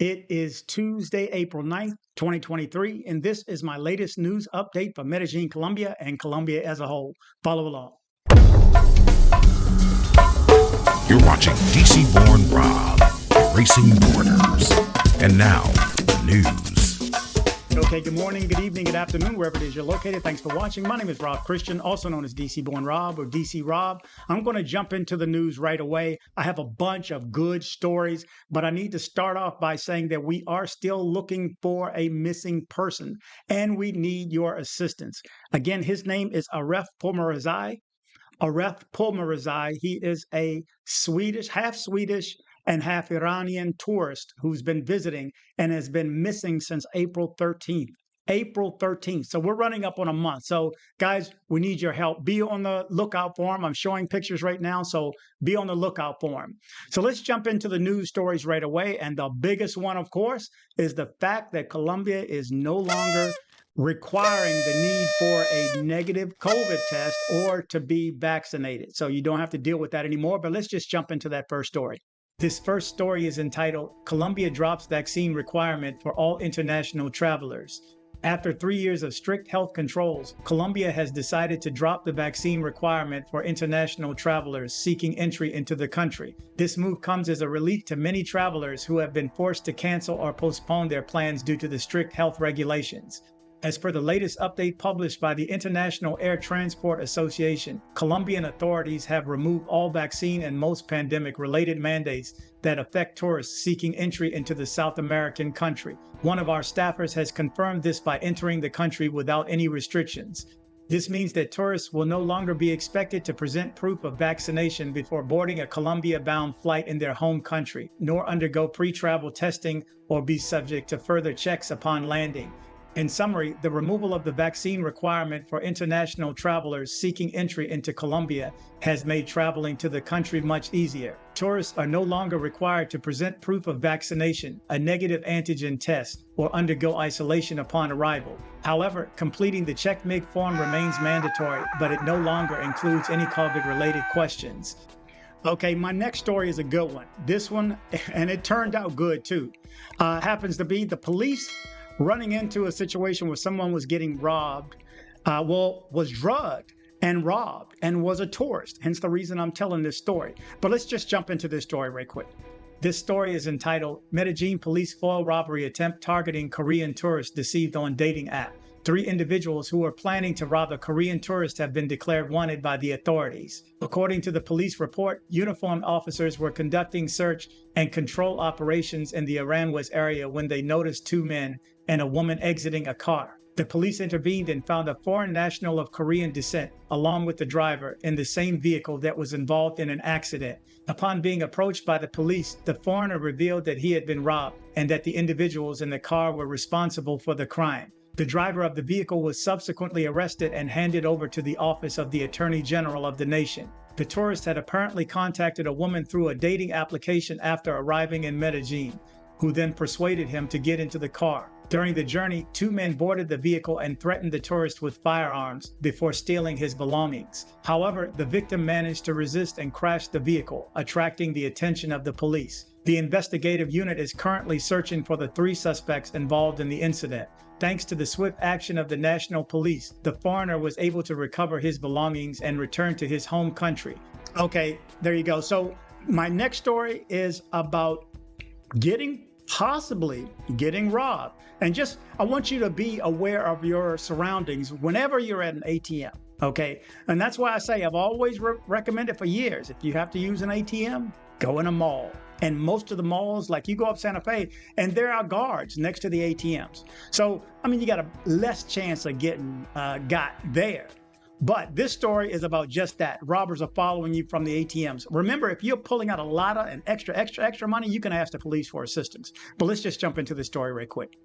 It is Tuesday, April 9th, 2023, and this is my latest news update for Medellin, Colombia, and Colombia as a whole. Follow along. You're watching DC-born Rob, Erasing Borders. And now, news. Okay, good morning, good evening, good afternoon, wherever it is you're located. Thanks for watching. My name is Rob Christian, also known as DC-born Rob or DC Rob. I'm going to jump into the news right away. I have a bunch of good stories, but I need to start off by saying that we are still looking for a missing person, and we need your assistance. Again, his name is Aref Pomerazai. Aref Pomerazai. He is a half Swedish and half Iranian tourist who's been visiting and has been missing since April 13th. April 13th. So we're running up on a month. So guys, we need your help. Be on the lookout for him. I'm showing pictures right now, so be on the lookout for him. So let's jump into the news stories right away. And the biggest one, of course, is the fact that Colombia is no longer requiring the need for a negative COVID test or to be vaccinated. So you don't have to deal with that anymore. But let's just jump into that first story. This first story is entitled, Colombia Drops Vaccine Requirement for All International Travelers. After 3 years of strict health controls, Colombia has decided to drop the vaccine requirement for international travelers seeking entry into the country. This move comes as a relief to many travelers who have been forced to cancel or postpone their plans due to the strict health regulations. As per the latest update published by the International Air Transport Association, Colombian authorities have removed all vaccine and most pandemic-related mandates that affect tourists seeking entry into the South American country. One of our staffers has confirmed this by entering the country without any restrictions. This means that tourists will no longer be expected to present proof of vaccination before boarding a Colombia-bound flight in their home country, nor undergo pre-travel testing or be subject to further checks upon landing. In summary, the removal of the vaccine requirement for international travelers seeking entry into Colombia has made traveling to the country much easier. Tourists are no longer required to present proof of vaccination, a negative antigen test, or undergo isolation upon arrival. However, completing the ChicaCheck form remains mandatory, but it no longer includes any COVID-related questions. Okay, my next story is a good one. This one, and it turned out good too, happens to be the police running into a situation where someone was getting robbed, was drugged and robbed and was a tourist, hence the reason I'm telling this story. But let's just jump into this story right quick. This story is entitled, Medellin Police Foil Robbery Attempt Targeting Korean Tourists Deceived on Dating App. 3 individuals who were planning to rob a Korean tourist have been declared wanted by the authorities. According to the police report, uniformed officers were conducting search and control operations in the Aranjuez area when they noticed 2 men and a woman exiting a car. The police intervened and found a foreign national of Korean descent, along with the driver, in the same vehicle that was involved in an accident. Upon being approached by the police, the foreigner revealed that he had been robbed and that the individuals in the car were responsible for the crime. The driver of the vehicle was subsequently arrested and handed over to the office of the Attorney General of the nation. The tourist had apparently contacted a woman through a dating application after arriving in Medellin, who then persuaded him to get into the car. During the journey, 2 men boarded the vehicle and threatened the tourist with firearms before stealing his belongings. However, the victim managed to resist and crashed the vehicle, attracting the attention of the police. The investigative unit is currently searching for the 3 suspects involved in the incident. Thanks to the swift action of the national police, the foreigner was able to recover his belongings and return to his home country. Okay, there you go. So my next story is about possibly getting robbed. And I want you to be aware of your surroundings whenever you're at an ATM, okay? And that's why I say I've always recommended for years, if you have to use an ATM, go in a mall. And most of the malls, like you go up Santa Fe, and there are guards next to the ATMs. So, I mean, you got a less chance of getting got there. But this story is about just that. Robbers are following you from the ATMs. Remember, if you're pulling out a lot of and extra money, you can ask the police for assistance. But let's just jump into this story right quick.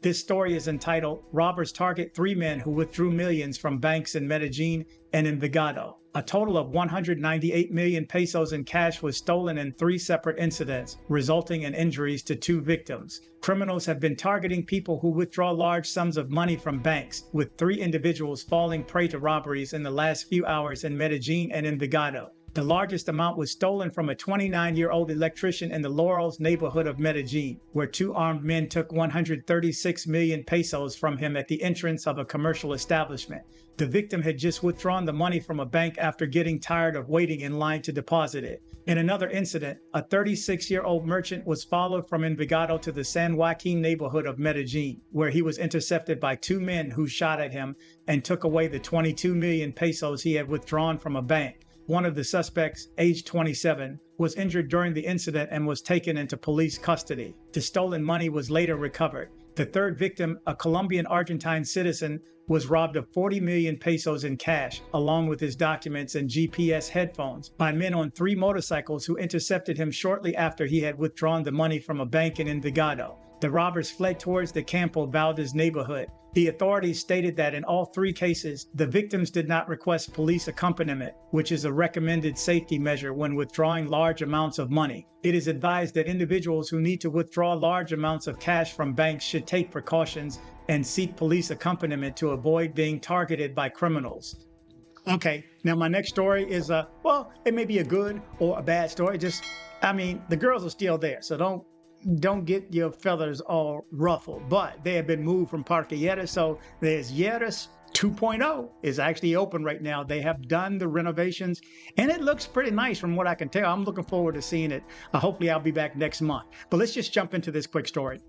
This story is entitled, Robbers Target 3 Men Who Withdrew Millions from Banks in Medellin and Envigado. A total of 198 million pesos in cash was stolen in 3 separate incidents, resulting in injuries to 2 victims. Criminals have been targeting people who withdraw large sums of money from banks, with 3 individuals falling prey to robberies in the last few hours in Medellin and Envigado. The largest amount was stolen from a 29-year-old electrician in the Laurels neighborhood of Medellin, where two armed men took 136 million pesos from him at the entrance of a commercial establishment. The victim had just withdrawn the money from a bank after getting tired of waiting in line to deposit it. In another incident, a 36-year-old merchant was followed from Envigado to the San Joaquin neighborhood of Medellin, where he was intercepted by two men who shot at him and took away the 22 million pesos he had withdrawn from a bank. One of the suspects, aged 27, was injured during the incident and was taken into police custody. The stolen money was later recovered. The third victim, a Colombian-Argentine citizen, was robbed of 40 million pesos in cash, along with his documents and GPS headphones, by men on 3 motorcycles who intercepted him shortly after he had withdrawn the money from a bank in Envigado. The robbers fled towards the Campo Valdez neighborhood. The authorities stated that in all 3 cases, the victims did not request police accompaniment, which is a recommended safety measure when withdrawing large amounts of money. It is advised that individuals who need to withdraw large amounts of cash from banks should take precautions and seek police accompaniment to avoid being targeted by criminals. Okay, now my next story is, well, it may be a good or a bad story. The girls are still there, so don't get your feathers all ruffled, but they have been moved from Parque, so there's Lleras 2.0 is actually open right now. They have done the renovations and it looks pretty nice from what I can tell. I'm looking forward to seeing it. Hopefully I'll be back next month, but let's just jump into this quick story.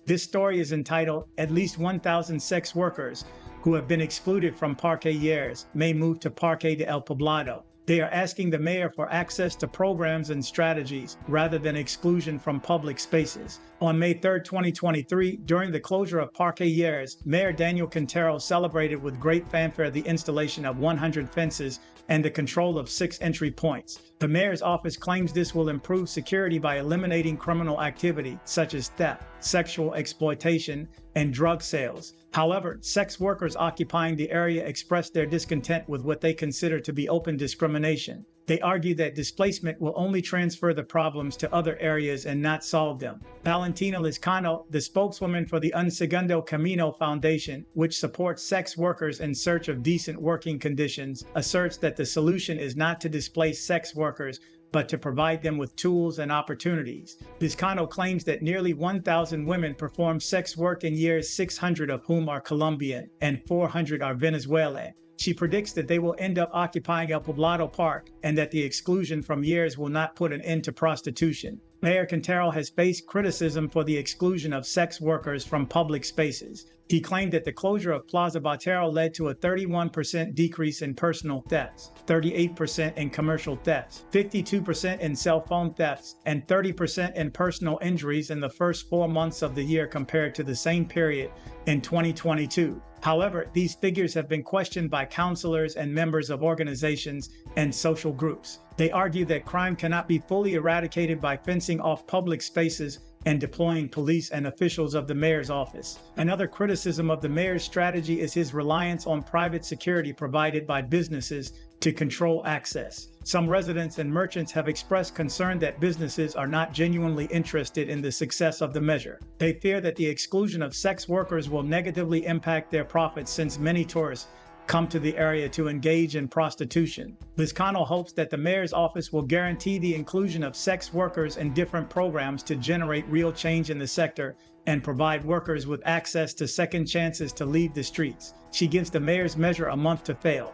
This story is entitled, "At least 1,000 sex workers who have been excluded from Parque Lleras may move to Parque de El Poblano." They are asking the mayor for access to programs and strategies rather than exclusion from public spaces. On May 3, 2023, during the closure of Parque Lleras, Mayor Daniel Quintero celebrated with great fanfare the installation of 100 fences and the control of 6 entry points. The mayor's office claims this will improve security by eliminating criminal activity such as theft, sexual exploitation, and drug sales. However, sex workers occupying the area expressed their discontent with what they consider to be open discrimination. They argue that displacement will only transfer the problems to other areas and not solve them. Valentina Lizcano, the spokeswoman for the Un Segundo Camino Foundation, which supports sex workers in search of decent working conditions, asserts that the solution is not to displace sex workers, but to provide them with tools and opportunities. Lizcano claims that nearly 1,000 women perform sex work in years, 600 of whom are Colombian and 400 are Venezuelan. She predicts that they will end up occupying El Poblado Park and that the exclusion from years will not put an end to prostitution. Mayor Quintero has faced criticism for the exclusion of sex workers from public spaces. He claimed that the closure of Plaza Botero led to a 31% decrease in personal thefts, 38% in commercial thefts, 52% in cell phone thefts, and 30% in personal injuries in the first 4 months of the year compared to the same period in 2022. However, these figures have been questioned by counselors and members of organizations and social groups. They argue that crime cannot be fully eradicated by fencing off public spaces and deploying police and officials of the mayor's office. Another criticism of the mayor's strategy is his reliance on private security provided by businesses to control access. Some residents and merchants have expressed concern that businesses are not genuinely interested in the success of the measure. They fear that the exclusion of sex workers will negatively impact their profits since many tourists come to the area to engage in prostitution. Lizcano hopes that the mayor's office will guarantee the inclusion of sex workers in different programs to generate real change in the sector and provide workers with access to second chances to leave the streets. She gives the mayor's measure a month to fail.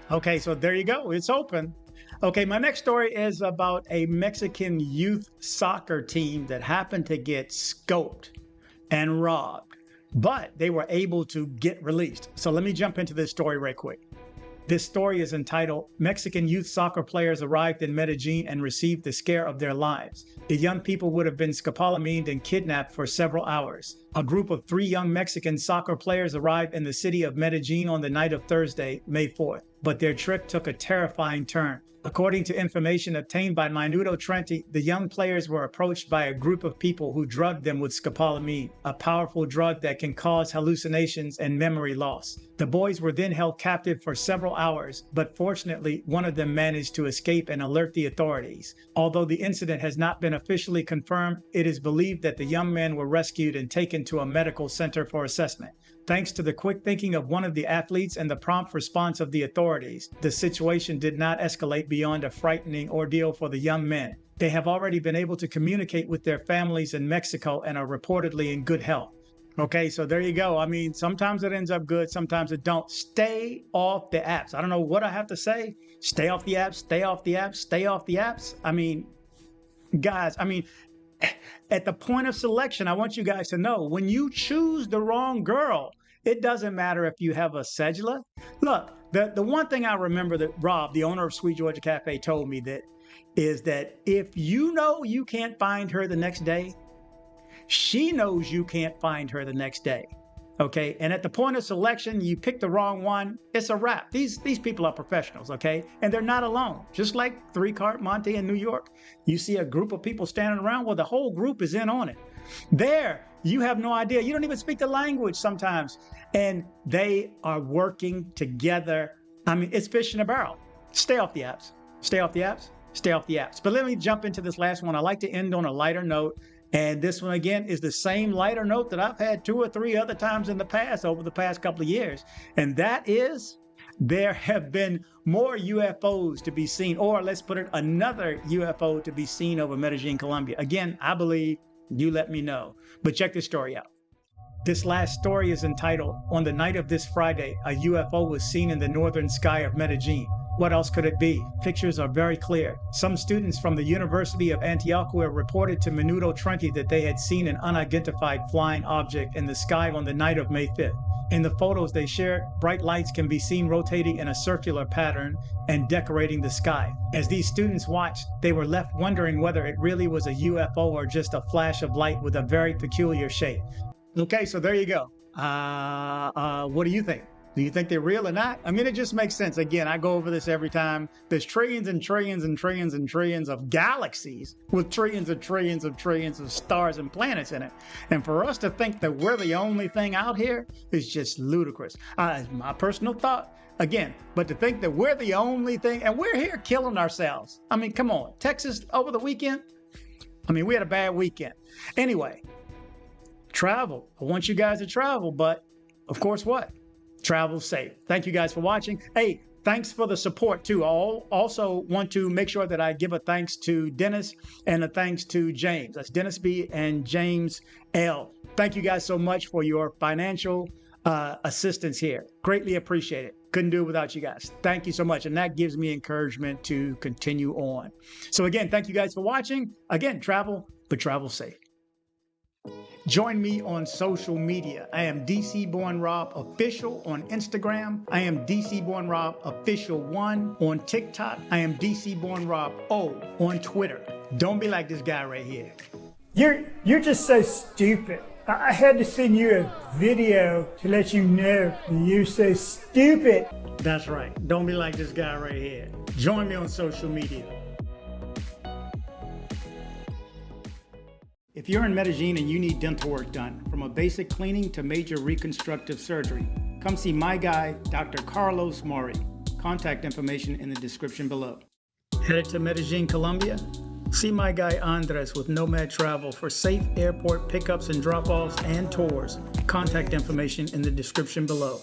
Okay, so there you go. It's open. Okay, my next story is about a Mexican youth soccer team that happened to get scoped and robbed, but they were able to get released. So let me jump into this story right quick. This story is entitled, "Mexican Youth Soccer Players Arrived in Medellin and Received the Scare of Their Lives. The young people would have been scopolomined and kidnapped for several hours." A group of 3 young Mexican soccer players arrived in the city of Medellin on the night of Thursday, May 4th, but their trip took a terrifying turn. According to information obtained by Minuto Trenti, the young players were approached by a group of people who drugged them with scopolamine, a powerful drug that can cause hallucinations and memory loss. The boys were then held captive for several hours, but fortunately, one of them managed to escape and alert the authorities. Although the incident has not been officially confirmed, it is believed that the young men were rescued and taken taken to a medical center for assessment. Thanks to the quick thinking of one of the athletes and the prompt response of the authorities, the situation did not escalate beyond a frightening ordeal for the young men. They have already been able to communicate with their families in Mexico and are reportedly in good health. Okay, so there you go. I mean, sometimes it ends up good, sometimes it don't. Stay off the apps. I don't know what I have to say. Stay off the apps, stay off the apps, stay off the apps. I mean, guys, at the point of selection, I want you guys to know, when you choose the wrong girl, it doesn't matter if you have a cedula. Look, the one thing I remember that Rob, the owner of Sweet Georgia Cafe, told me that is that if you know you can't find her the next day, she knows you can't find her the next day. Okay, and at the point of selection, you pick the wrong one, it's a wrap. These people are professionals, okay? And they're not alone. Just like Three Cart Monte in New York, you see a group of people standing around, well, the whole group is in on it. There, you have no idea. You don't even speak the language sometimes. And they are working together. I mean, it's fish in a barrel. Stay off the apps. Stay off the apps. Stay off the apps. But let me jump into this last one. I like to end on a lighter note. And this one, again, is the same lighter note that I've had 2 or 3 other times in the past, over the past couple of years. And that is, there have been more UFOs to be seen, or let's put it, another UFO to be seen over Medellin, Colombia. Again, I believe, you let me know. But check this story out. This last story is entitled, "On the night of this Friday, a UFO was seen in the northern sky of Medellin." What else could it be? Pictures are very clear. Some students from the University of Antioquia reported to Minuto 20 that they had seen an unidentified flying object in the sky on the night of May 5th. In the photos they shared, bright lights can be seen rotating in a circular pattern and decorating the sky. As these students watched, they were left wondering whether it really was a UFO or just a flash of light with a very peculiar shape. Okay, so there you go. What do you think? Do you think they're real or not? I mean, it just makes sense. Again, I go over this every time. There's trillions and trillions and trillions and trillions of galaxies with trillions and trillions of trillions of stars and planets in it. And for us to think that we're the only thing out here is just ludicrous. It's my personal thought. Again, but to think that we're the only thing, and we're here killing ourselves. I mean, come on. Texas over the weekend? I mean, we had a bad weekend. Anyway, travel. I want you guys to travel, but of course what? Travel safe. Thank you guys for watching. Hey, thanks for the support too. I also want to make sure that I give a thanks to Dennis and a thanks to James. That's Dennis B and James L. Thank you guys so much for your financial assistance here. Greatly appreciate it. Couldn't do it without you guys. Thank you so much. And that gives me encouragement to continue on. So again, thank you guys for watching. Again, travel, but travel safe. Join me on social media. I am DC Born Rob Official on Instagram. I am DC Born Rob Official 1 on TikTok. I am DC Born Rob O on Twitter. Don't be like this guy right here. You're just so stupid. I had to send you a video to let you know you're so stupid. That's right. Don't be like this guy right here. Join me on social media. If you're in Medellin and you need dental work done, from a basic cleaning to major reconstructive surgery, come see my guy, Dr. Carlos Mori. Contact information in the description below. Headed to Medellin, Colombia? See my guy Andres with Nomad Travel for safe airport pickups and drop-offs and tours. Contact information in the description below.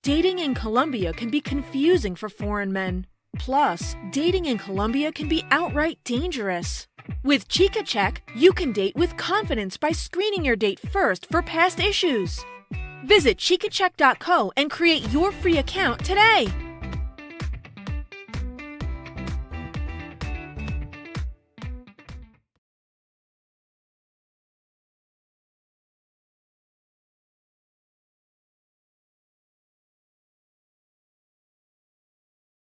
Dating in Colombia can be confusing for foreign men. Plus, dating in Colombia can be outright dangerous. With ChicaCheck, you can date with confidence by screening your date first for past issues. Visit ChicaCheck.co and create your free account today.